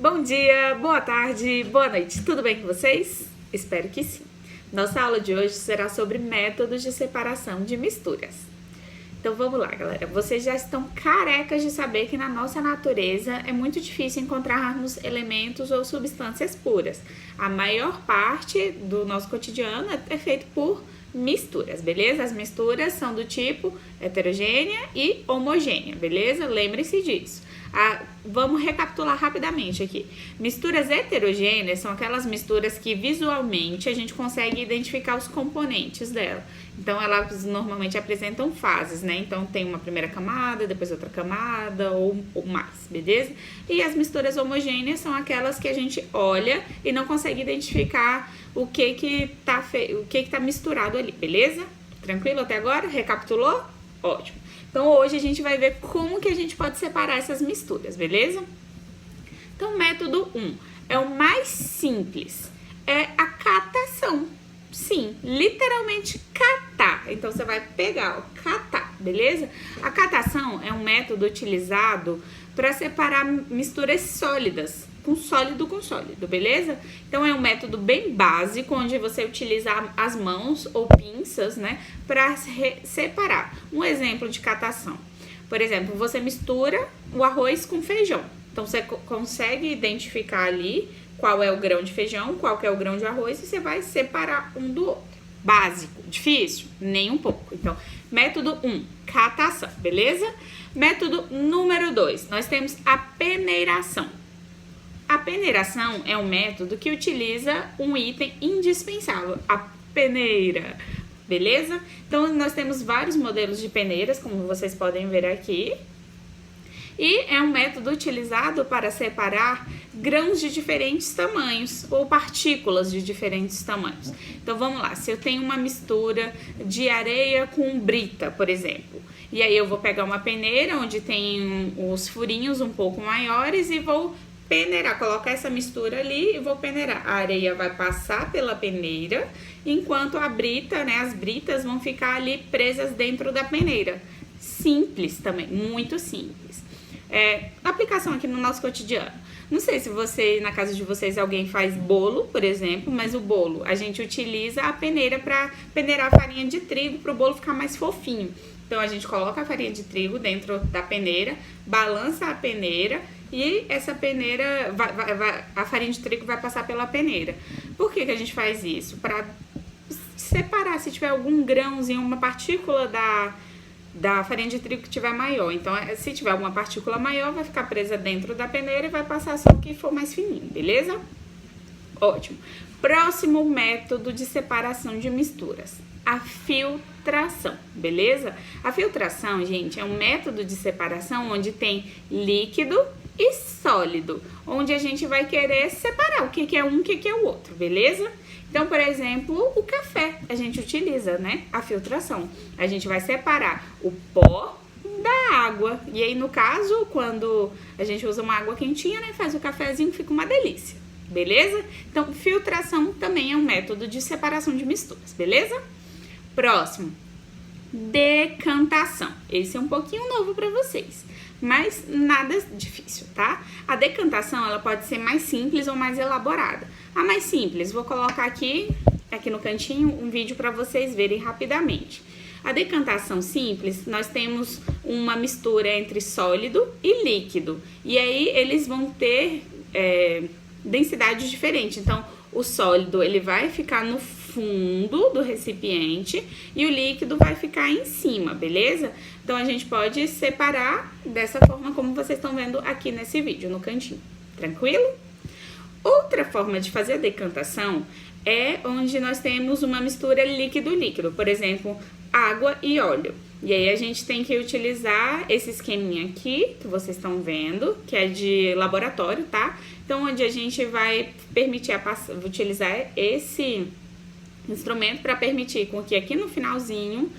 Bom dia, boa tarde, boa noite, tudo bem com vocês? Espero que sim. Nossa aula de hoje será sobre métodos de separação de misturas. Então vamos lá, galera. Vocês já estão carecas de saber que na nossa natureza é muito difícil encontrarmos elementos ou substâncias puras. A maior parte do nosso cotidiano é feito por misturas, beleza? As misturas são do tipo heterogênea e homogênea, beleza? Lembre-se disso. Vamos recapitular rapidamente aqui. Misturas heterogêneas são aquelas misturas que visualmente a gente consegue identificar os componentes dela. Então elas normalmente apresentam fases, né? Então tem uma primeira camada, depois outra camada ou mais, beleza? E as misturas homogêneas são aquelas que a gente olha e não consegue identificar o que tá misturado ali, beleza? Tranquilo até agora? Recapitulou? Ótimo. Então hoje a gente vai ver como que a gente pode separar essas misturas, beleza? Então método 1 é o mais simples, é a catação. Sim, literalmente catar. Então você vai pegar, ó, catar, beleza? A catação é um método utilizado para separar misturas sólidas, com sólido, beleza? Então é um método bem básico, onde você utiliza as mãos ou pinças, né, para separar. Um exemplo de catação. Por exemplo, você mistura o arroz com feijão. Então você consegue identificar ali qual é o grão de feijão, qual que é o grão de arroz, e você vai separar um do outro. Básico, difícil? Nem um pouco. Então, método 1, catação, beleza? Método número 2, nós temos a peneiração. A peneiração é um método que utiliza um item indispensável, a peneira, beleza? Então, nós temos vários modelos de peneiras, como vocês podem ver aqui. E é um método utilizado para separar grãos de diferentes tamanhos ou partículas de diferentes tamanhos. Então vamos lá, se eu tenho uma mistura de areia com brita, por exemplo, e aí eu vou pegar uma peneira onde tem os furinhos um pouco maiores e vou peneirar, colocar essa mistura ali e vou peneirar. A areia vai passar pela peneira, enquanto a brita, né, as britas vão ficar ali presas dentro da peneira. Simples também, muito simples. Aplicação aqui no nosso cotidiano. Não sei se na casa de vocês alguém faz bolo, por exemplo, mas o bolo a gente utiliza a peneira para peneirar a farinha de trigo para o bolo ficar mais fofinho. Então a gente coloca a farinha de trigo dentro da peneira, balança a peneira e essa peneira, a farinha de trigo vai passar pela peneira. Por que a gente faz isso? Para separar se tiver algum grãozinho, uma partícula da farinha de trigo que tiver maior. Então, se tiver alguma partícula maior, vai ficar presa dentro da peneira e vai passar só o que for mais fininho, beleza? Ótimo. Próximo método de separação de misturas, a filtração, beleza? A filtração, gente, é um método de separação onde tem líquido e sólido, onde a gente vai querer separar o que é um, o que é o outro, beleza? Então, por exemplo, o café, a gente utiliza, né, a filtração. A gente vai separar o pó da água. E aí, no caso, quando a gente usa uma água quentinha, né, faz o cafezinho, fica uma delícia, beleza? Então, filtração também é um método de separação de misturas, beleza? Próximo, decantação. Esse é um pouquinho novo para vocês, mas nada difícil, tá? A decantação, ela pode ser mais simples ou mais elaborada. A mais simples, vou colocar aqui no cantinho um vídeo para vocês verem rapidamente. A decantação simples, nós temos uma mistura entre sólido e líquido. E aí eles vão ter densidades diferentes. Então, o sólido ele vai ficar no fundo do recipiente e o líquido vai ficar em cima, beleza? Então, a gente pode separar dessa forma como vocês estão vendo aqui nesse vídeo, no cantinho. Tranquilo? Outra forma de fazer a decantação é onde nós temos uma mistura líquido-líquido, por exemplo, água e óleo. E aí a gente tem que utilizar esse esqueminha aqui, que vocês estão vendo, que é de laboratório, tá? Então, onde a gente vai utilizar esse instrumento para permitir com que aqui no finalzinho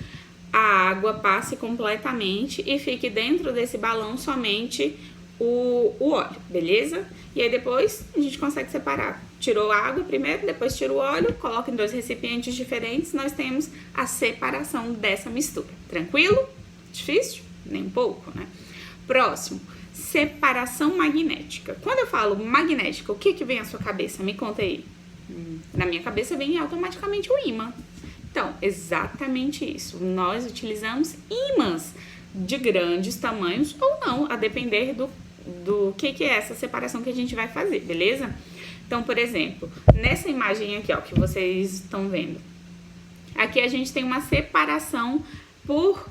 a água passe completamente e fique dentro desse balão somente o óleo, beleza? E aí depois a gente consegue separar. Tirou a água primeiro, depois tira o óleo, coloca em 2 recipientes diferentes, nós temos a separação dessa mistura. Tranquilo? Difícil? Nem um pouco, né? Próximo, separação magnética. Quando eu falo magnética, o que vem à sua cabeça? Me conta aí. Na minha cabeça vem automaticamente o ímã. Então, exatamente isso. Nós utilizamos ímãs de grandes tamanhos ou não, a depender do que é essa separação que a gente vai fazer, beleza? Então, por exemplo, nessa imagem aqui, ó, que vocês estão vendo, aqui a gente tem uma separação por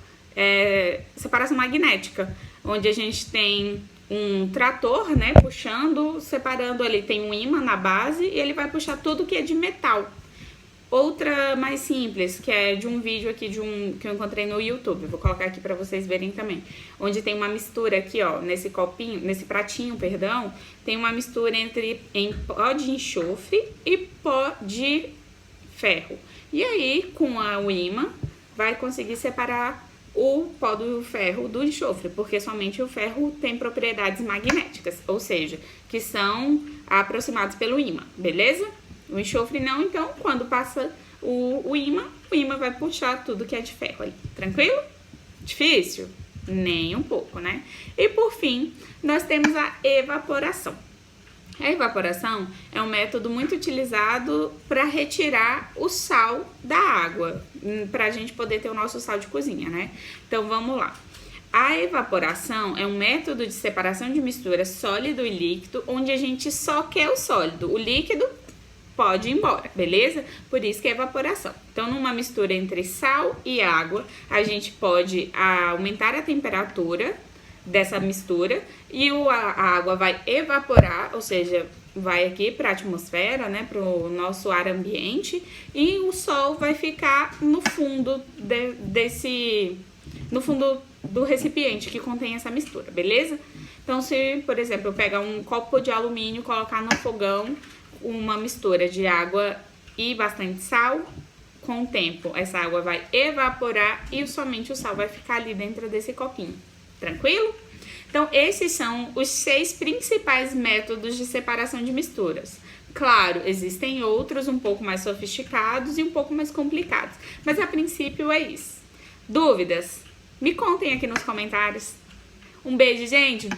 separação magnética, onde a gente tem um trator, né, puxando, separando ali, tem um ímã na base e ele vai puxar tudo que é de metal. Outra mais simples, que é de um vídeo aqui que eu encontrei no YouTube, vou colocar aqui para vocês verem também, onde tem uma mistura aqui, ó, nesse pratinho, perdão, tem uma mistura em pó de enxofre e pó de ferro. E aí, com o ímã, vai conseguir separar o pó do ferro do enxofre, porque somente o ferro tem propriedades magnéticas, ou seja, que são aproximados pelo ímã, beleza? O enxofre não, então quando passa o ímã vai puxar tudo que é de ferro ali, tranquilo? Difícil? Nem um pouco, né? E por fim, nós temos a evaporação. A evaporação é um método muito utilizado para retirar o sal da água, para a gente poder ter o nosso sal de cozinha, né? Então vamos lá. A evaporação é um método de separação de mistura sólido e líquido, onde a gente só quer o sólido, o líquido pode ir embora, beleza? Por isso que é evaporação. Então, numa mistura entre sal e água, a gente pode aumentar a temperatura dessa mistura e a água vai evaporar, ou seja, vai aqui para a atmosfera, né, para o nosso ar ambiente, e o sol vai ficar no fundo no fundo do recipiente que contém essa mistura, beleza? Então, se, por exemplo, eu pegar um copo de alumínio, colocar no fogão uma mistura de água e bastante sal, com o tempo essa água vai evaporar e somente o sal vai ficar ali dentro desse copinho, tranquilo? Então, esses são os 6 principais métodos de separação de misturas. Claro, existem outros um pouco mais sofisticados e um pouco mais complicados, mas a princípio é isso. Dúvidas? Me contem aqui nos comentários. Um beijo, gente!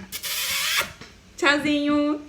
Tchauzinho!